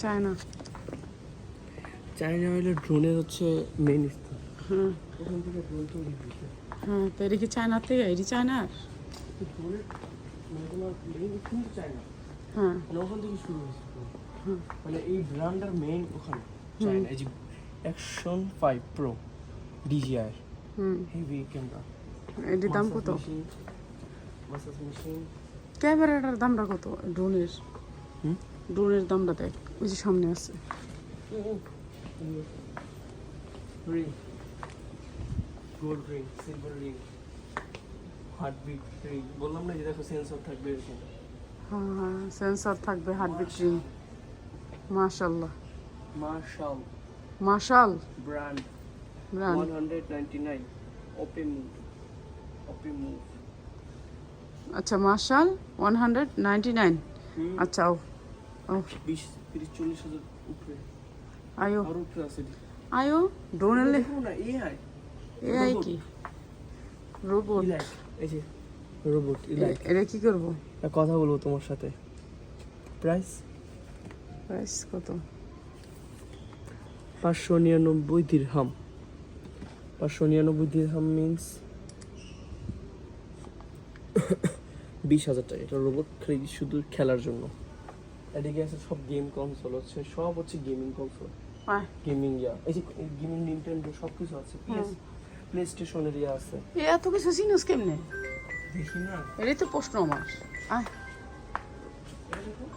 China. China হইলে ড্রোনের হচ্ছে মেইন স্থান। হ্যাঁ ওখান থেকে ড্রোন তৈরি হয়েছে। হ্যাঁ, তো এটা কি চায়নার থেকে? এটি চায়নার? ড্রোনের মানে তোমার মেইন কিন্তু চায়না, হ্যাঁ মানে ওখান থেকে শুরু হয়েছে drone। মানে এই ব্র্যান্ডের মেইন ওখানে চায়না। এই যে action 5 pro DJI heavy camera. এটির দাম কত? Massage machine. ক্যামেরাটার দামটা কত ড্রোনের? হুম? ড্রোনের দামটা দেখ, ওই যে সামনে আছে। Ring, gold ring, silver ring, heartbeat ring. বললাম না যে দেখো সেন্সর থাকবে এরকম। হ্যাঁ হ্যাঁ, সেন্সর থাকবে, হার্টবিট রিং। মাশাআল্লাহ। মার্শাল মাশাল brand brand. 199 open move, open move. আচ্ছা, মাশাল 199। আচ্ছা ও ও 20-30-40 হাজার উপরে, আয়ো আর উপরে আছে। আয়ো ড্রোনের লে দেখো না এআই, এআই কি? রোবট? ইলাইট, এই যে রোবট ইলাইট। এটা কি করবো? কথা বলবো তোমার সাথে। প্রাইস প্রাইস কত? 599 দিরহাম। 599 দিরহাম মিন্স 20,000 টাকা। এটা রোবট খালি শুধু খেলার জন্য। এদিকে আছে সব গেম কনসোল, হচ্ছে সব হচ্ছে গেমিং কনসোল, আয় গেমিং ইয়া। এই যে গেমিং নিনটেন্ডো সব কিছু আছে। প্লে স্টেশনের ইয়া আছে। এত কিছু চিনিস কেমনে? দেখি না। এটাই তো প্রশ্ন আমার। আয়